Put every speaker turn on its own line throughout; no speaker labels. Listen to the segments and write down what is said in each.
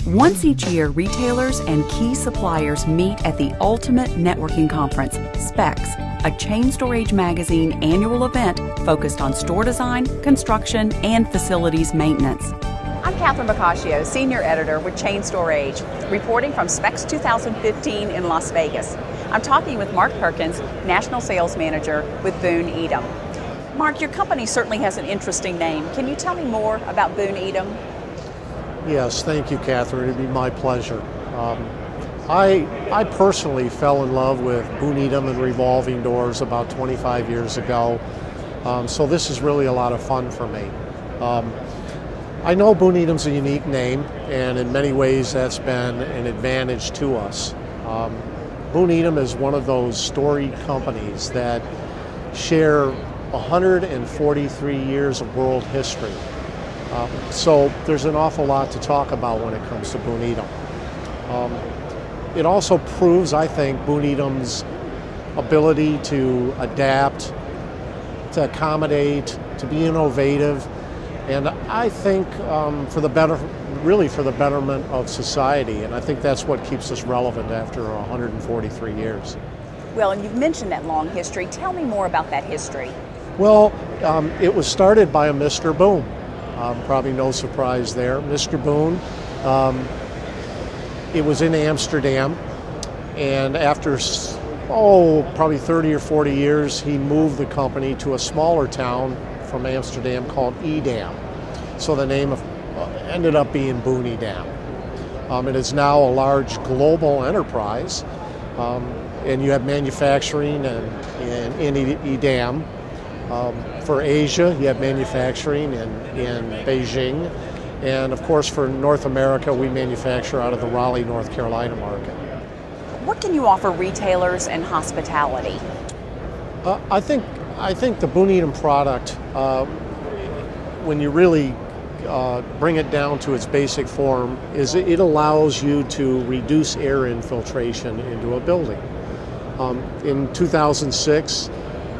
Once each year, retailers and key suppliers meet at the ultimate networking conference, Specs, a Chain Store Age magazine annual event focused on store design, construction, and facilities maintenance.
I'm Catherine Boccaccio, Senior Editor with Chain Store Age, reporting from Specs 2015 in Las Vegas. I'm talking with Mark Perkins, National Sales Manager with Boon Edam. Mark, your company certainly has an interesting name. Can you tell me more about Boon Edam?
Yes, thank you, Catherine. It'd be my pleasure. I personally fell in love with Boon Edam and revolving doors about 25 years ago, so this is really a lot of fun for me. I know Boon Edam's a unique name, and in many ways that's been an advantage to us. Boon Edam is one of those storied companies that share 143 years of world history. So there's an awful lot to talk about when it comes to Boon Edam. It also proves, I think, Boon Edam's ability to adapt, to accommodate, to be innovative, and I think for the betterment of society. And I think that's what keeps us relevant after 143 years.
Well, and you've mentioned that long history. Tell me more about that history.
Well, it was started by a Mr. Boon. Probably no surprise there. Mr. Boon, it was in Amsterdam, and after, probably 30 or 40 years, he moved the company to a smaller town from Amsterdam called Edam. So the name ended up being Boon Edam. It is now a large global enterprise, and you have manufacturing in Edam. For Asia, you have manufacturing in Beijing, and of course for North America, we manufacture out of the Raleigh, North Carolina market.
What can you offer retailers and hospitality?
I think the Boon Edam product, when you really bring it down to its basic form, is it allows you to reduce air infiltration into a building. In 2006,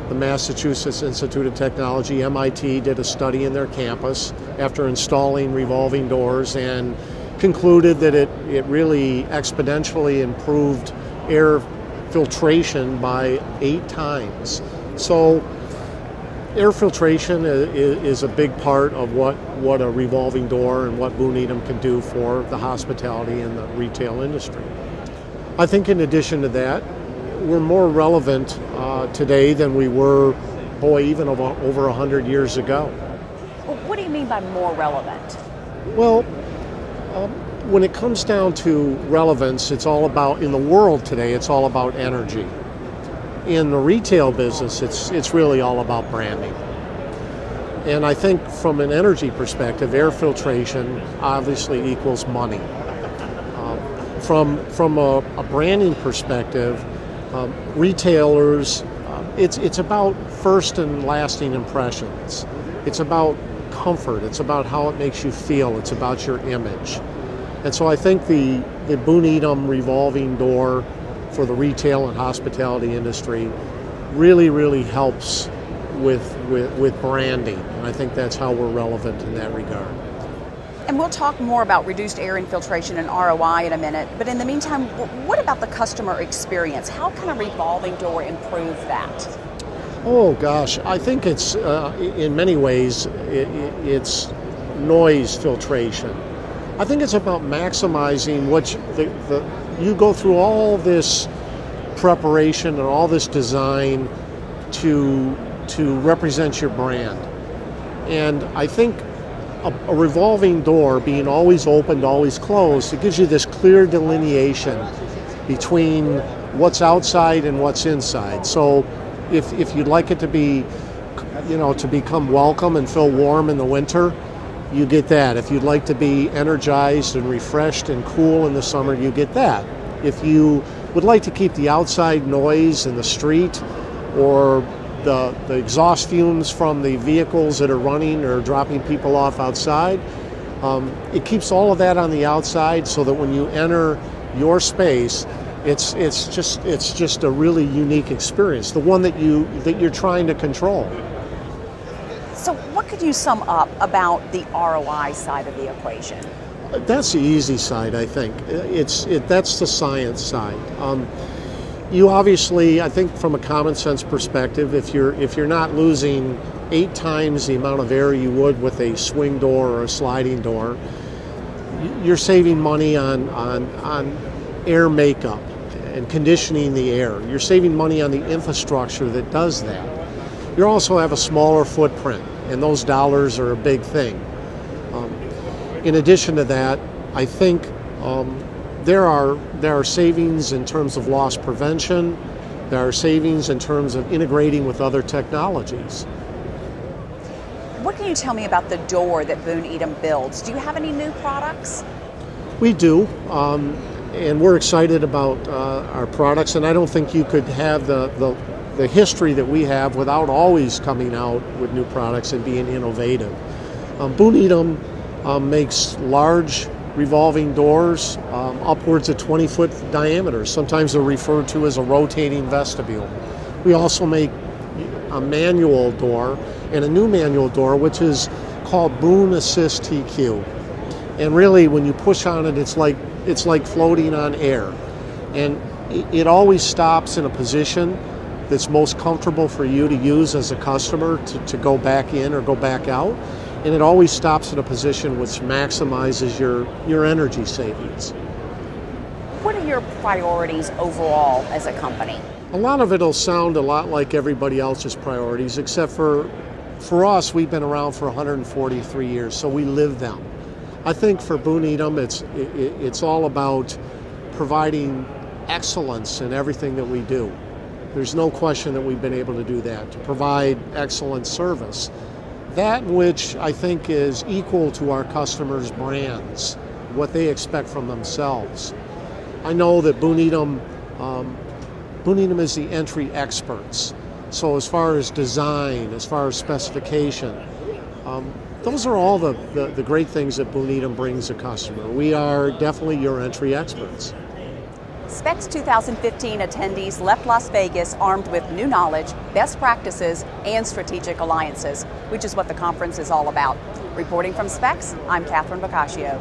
the Massachusetts Institute of Technology, MIT, did a study in their campus after installing revolving doors and concluded that it really exponentially improved air filtration by 8 times. So air filtration is a big part of what a revolving door and what Boon Edam can do for the hospitality and the retail industry. I think in addition to that, we're more relevant today than we were, even over 100 years ago.
Well, what do you mean by more relevant?
Well, when it comes down to relevance, it's all about, in the world today, it's all about energy. In the retail business, it's really all about branding. And I think from an energy perspective, air filtration obviously equals money. From a branding perspective, retailers, it's about first and lasting impressions. It's about comfort. It's about how it makes you feel. It's about your image. And so I think the Boon Edam revolving door for the retail and hospitality industry really helps with branding. And I think that's how we're relevant in that regard.
And we'll talk more about reduced air infiltration and ROI in a minute, but in the meantime, what about the customer experience? How can a revolving door improve that?
Oh gosh, I think it's, in many ways, it's noise filtration. I think it's about maximizing you go through all this preparation and all this design to represent your brand. And I think a revolving door being always opened, always closed, it gives you this clear delineation between what's outside and what's inside. So if you'd like it to be, to become welcome and feel warm in the winter, you get that. If you'd like to be energized and refreshed and cool in the summer, you get that. If you would like to keep the outside noise in the street or the exhaust fumes from the vehicles that are running or dropping people off outside, it keeps all of that on the outside so that when you enter your space, it's just a really unique experience, the one that you're trying to control.
So what could you sum up about the ROI side of the equation?
That's the easy side, I think. That's the science side. You obviously, I think, from a common sense perspective, if you're not losing 8 times the amount of air you would with a swing door or a sliding door, you're saving money on air makeup and conditioning the air. You're saving money on the infrastructure that does that. You also have a smaller footprint, and those dollars are a big thing. In addition to that, I think there are savings in terms of loss prevention. There are savings in terms of integrating with other technologies.
What can you tell me about the door that Boon Edam builds? Do you have any new products?
We do, and we're excited about our products, and I don't think you could have the history that we have without always coming out with new products and being innovative. Boon Edam makes large revolving doors upwards of 20-foot diameter. Sometimes they're referred to as a rotating vestibule. We also make a manual door and a new manual door, which is called Boon Assist TQ. And really, when you push on it, it's like floating on air. And it always stops in a position that's most comfortable for you to use as a customer to go back in or go back out. And it always stops in a position which maximizes your energy savings.
What are your priorities overall as a company?
A lot of it'll sound a lot like everybody else's priorities, except for us, we've been around for 143 years, so we live them. I think for Boon Edam, it's all about providing excellence in everything that we do. There's no question that we've been able to do that, to provide excellent service. That which I think is equal to our customers' brands, what they expect from themselves. I know that Boon Edam is the entry experts. So as far as design, as far as specification, those are all the great things that Boon Edam brings a customer. We are definitely your entry experts.
Specs 2015 attendees left Las Vegas armed with new knowledge, best practices, and strategic alliances, which is what the conference is all about. Reporting from Specs, I'm Catherine Boccaccio.